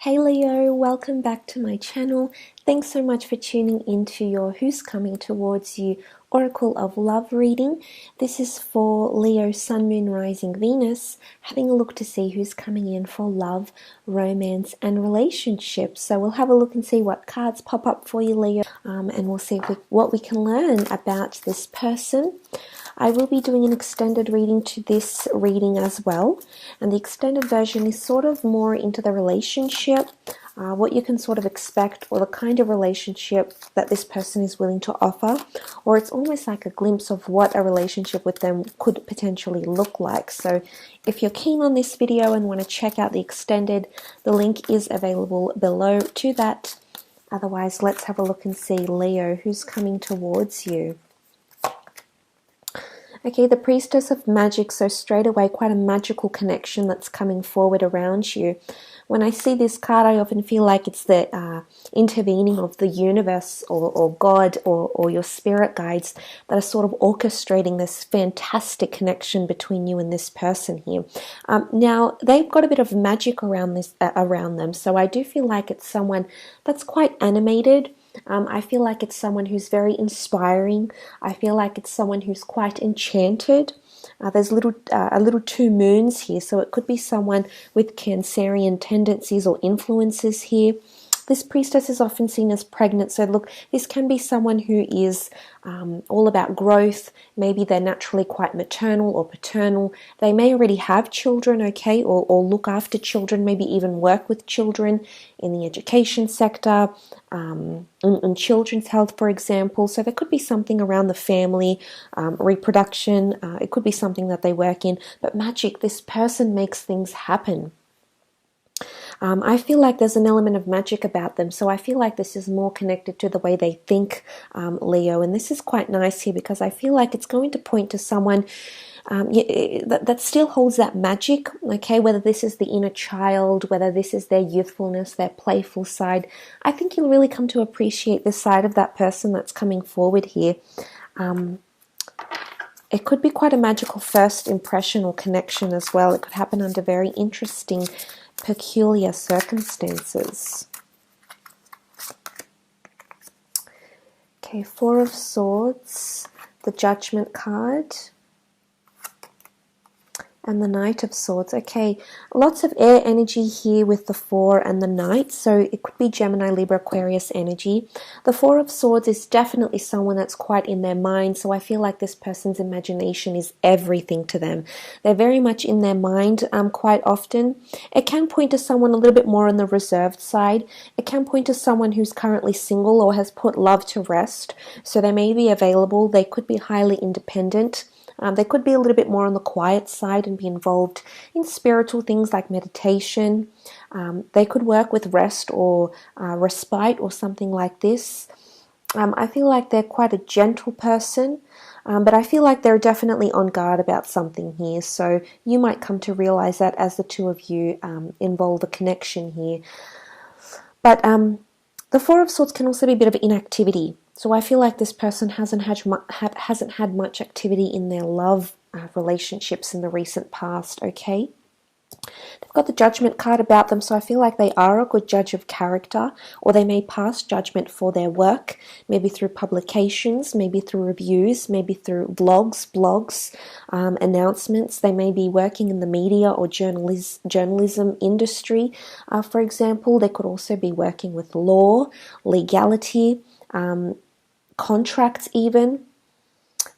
Hey Leo, welcome back to my channel. Thanks so much for tuning into your Who's Coming Towards You Oracle of Love reading. This is for Leo, Sun, Moon, Rising, Venus, having a look to see who's coming in for love, romance and relationships. So we'll have a look and see what cards pop up for you, Leo, and we'll see what we can learn about this person. I will be doing an extended reading to this reading as well, and the extended version is sort of more into the relationship, what you can sort of expect, or the kind of relationship that this person is willing to offer, or it's almost like a glimpse of what a relationship with them could potentially look like. So if you're keen on this video and want to check out the extended, the link is available below to that. Otherwise, let's have a look and see, Leo, who's coming towards you. Okay, the Priestess of Magic, so straight away quite a magical connection that's coming forward around you. When I see this card, I often feel like it's the intervening of the universe or God or your spirit guides that are sort of orchestrating this fantastic connection between you and this person here. Now, they've got a bit of magic around them, so I do feel like it's someone that's quite animated. I feel like it's someone who's very inspiring. I feel like it's someone who's quite enchanted. There's a little two moons here, so it could be someone with Cancerian tendencies or influences here. This priestess is often seen as pregnant, so look, this can be someone who is all about growth. Maybe they're naturally quite maternal or paternal. They may already have children, okay, or look after children, maybe even work with children in the education sector, in children's health, for example. So there could be something around the family, reproduction. It could be something that they work in. But magic, this person makes things happen. I feel like there's an element of magic about them, so I feel like this is more connected to the way they think, Leo, and this is quite nice here because I feel like it's going to point to someone that still holds that magic, okay, whether this is the inner child, whether this is their youthfulness, their playful side. I think you'll really come to appreciate the side of that person that's coming forward here. It could be quite a magical first impression or connection as well. It could happen under very interesting, peculiar circumstances. Okay, Four of Swords, the Judgment card, and the Knight of Swords. Okay, lots of air energy here with the Four and the Knight, so it could be Gemini, Libra, Aquarius energy. The Four of Swords is definitely someone that's quite in their mind, so I feel like this person's imagination is everything to them. They're very much in their mind quite often. It can point to someone a little bit more on the reserved side. It can point to someone who's currently single or has put love to rest, so they may be available. They could be highly independent. They could be a little bit more on the quiet side and be involved in spiritual things like meditation. They could work with rest or respite or something like this. I feel like they're quite a gentle person, but I feel like they're definitely on guard about something here. So you might come to realize that as the two of you involve a connection here. But the Four of Swords can also be a bit of inactivity. So I feel like this person hasn't had much activity in their love relationships in the recent past, okay? They've got the Judgment card about them, so I feel like they are a good judge of character, or they may pass judgment for their work, maybe through publications, maybe through reviews, maybe through blogs, announcements. They may be working in the media or journalism industry, for example. They could also be working with law, legality, contracts even.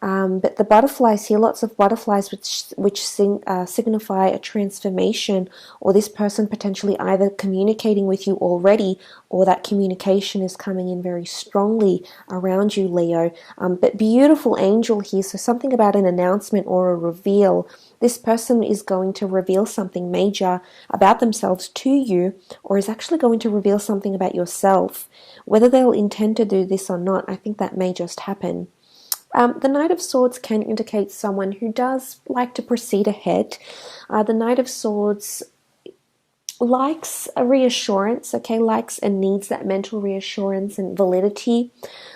But the butterflies here, lots of butterflies which signify a transformation, or this person potentially either communicating with you already, or that communication is coming in very strongly around you, Leo. But beautiful angel here, so something about an announcement or a reveal. This person is going to reveal something major about themselves to you, or is actually going to reveal something about yourself. Whether they'll intend to do this or not, I think that may just happen. The Knight of Swords can indicate someone who does like to proceed ahead. The Knight of Swords likes a reassurance, okay, likes and needs that mental reassurance and validity.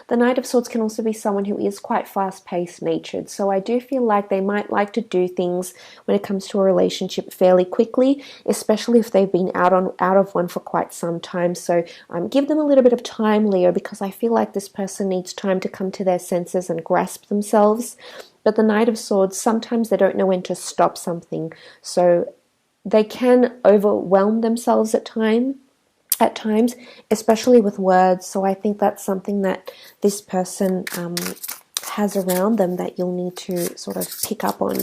The Knight of Swords can also be someone who is quite fast-paced natured, so I do feel like they might like to do things when it comes to a relationship fairly quickly, especially if they've been out of one for quite some time. So give them a little bit of time, Leo, because I feel like this person needs time to come to their senses and grasp themselves. But the Knight of Swords, sometimes they don't know when to stop something, so they can overwhelm themselves at times, especially with words. So I think that's something that this person has around them that you'll need to sort of pick up on.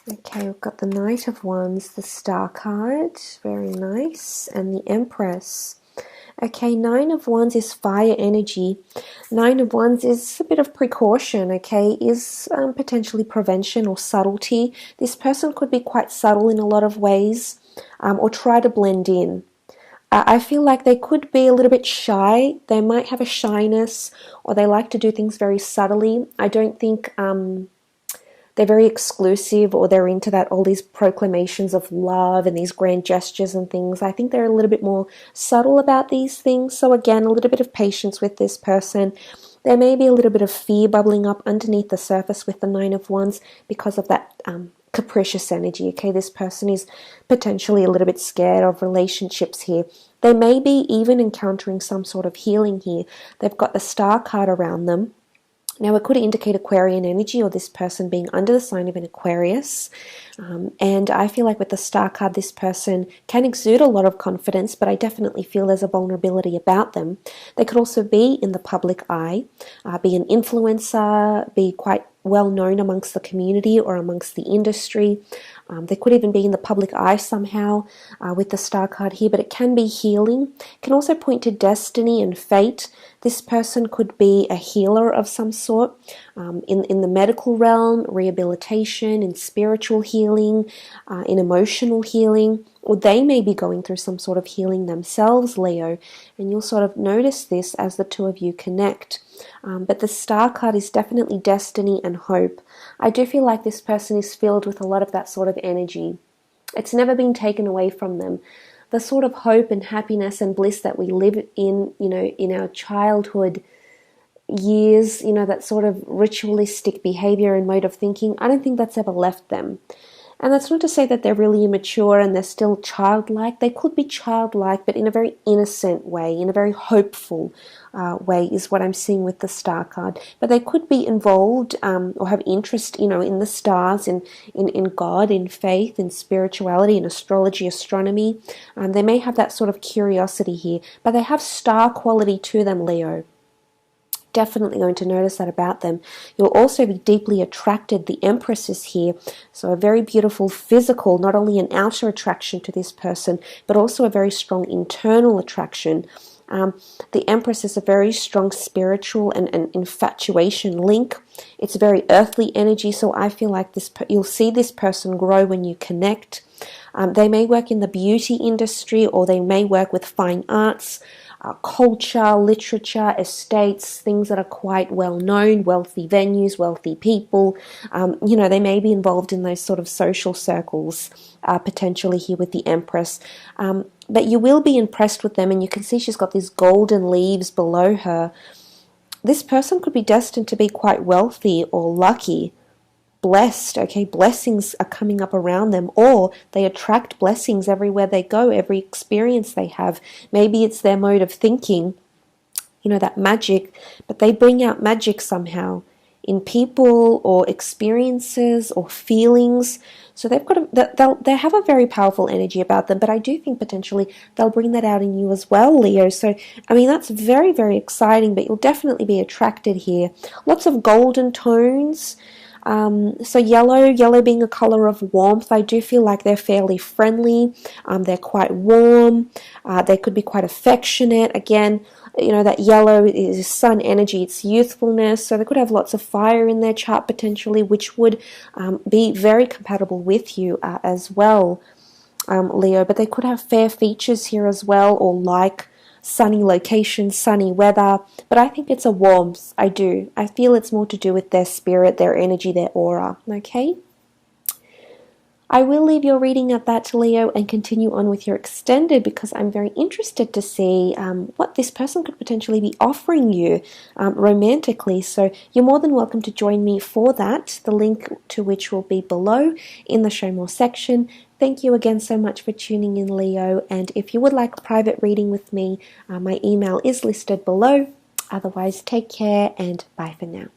Okay, we've got the Knight of Wands, the Star card, very nice, and the Empress. Okay, Nine of Wands is fire energy. Nine of Wands is a bit of precaution, okay, is potentially prevention or subtlety. This person could be quite subtle in a lot of ways, or try to blend in. I feel like they could be a little bit shy. They might have a shyness, or they like to do things very subtly. I don't think they're very exclusive, or they're into that all these proclamations of love and these grand gestures and things. I think they're a little bit more subtle about these things. So again, a little bit of patience with this person. There may be a little bit of fear bubbling up underneath the surface with the Nine of Wands because of that capricious energy. Okay, this person is potentially a little bit scared of relationships here. They may be even encountering some sort of healing here. They've got the Star card around them. Now, it could indicate Aquarian energy, or this person being under the sign of an Aquarius. And I feel like with the Star card, this person can exude a lot of confidence, but I definitely feel there's a vulnerability about them. They could also be in the public eye, be an influencer, be quite well known amongst the community or amongst the industry. They could even be in the public eye somehow with the Star card here, but it can be healing. It can also point to destiny and fate. This person could be a healer of some sort in the medical realm, rehabilitation, in spiritual healing, in emotional healing, or they may be going through some sort of healing themselves, Leo, and you'll sort of notice this as the two of you connect. But the Star card is definitely destiny and hope. I do feel like this person is filled with a lot of that sort of energy. It's never been taken away from them. The sort of hope and happiness and bliss that we live in, in our childhood years, that sort of ritualistic behavior and mode of thinking, I don't think that's ever left them. And that's not to say that they're really immature and they're still childlike. They could be childlike, but in a very innocent way, in a very hopeful way is what I'm seeing with the Star card. But they could be involved or have interest, in the stars, in God, in faith, in spirituality, in astrology, astronomy. They may have that sort of curiosity here, but they have star quality to them, Leo. Definitely going to notice that about them. You'll also be deeply attracted. The Empress is here, so a very beautiful physical, not only an outer attraction to this person, but also a very strong internal attraction. The Empress is a very strong spiritual and infatuation link. It's a very earthly energy, so I feel like you'll see this person grow when you connect. They may work in the beauty industry, or they may work with fine arts, culture, literature, estates, things that are quite well known, wealthy venues, wealthy people. They may be involved in those sort of social circles, potentially here with the Empress. But you will be impressed with them, and you can see she's got these golden leaves below her. This person could be destined to be quite wealthy or lucky, blessed, okay? Blessings are coming up around them, or they attract blessings everywhere they go, every experience they have. Maybe it's their mode of thinking, that magic, but they bring out magic somehow in people or experiences or feelings. So they have a very powerful energy about them, but I do think potentially they'll bring that out in you as well, Leo. So, that's very, very exciting, but you'll definitely be attracted here. Lots of golden tones. So yellow being a color of warmth, I do feel like they're fairly friendly. They're quite warm. They could be quite affectionate. Again, that yellow is sun energy, it's youthfulness. So they could have lots of fire in their chart potentially, which would be very compatible with you as well, Leo. But they could have fair features here as well, or like sunny locations, sunny weather, but I think it's a warmth. I do. I feel it's more to do with their spirit, their energy, their aura, okay? I will leave your reading at that, Leo, and continue on with your extended because I'm very interested to see what this person could potentially be offering you romantically. So you're more than welcome to join me for that, the link to which will be below in the Show More section. Thank you again so much for tuning in, Leo. And if you would like a private reading with me, my email is listed below. Otherwise, take care and bye for now.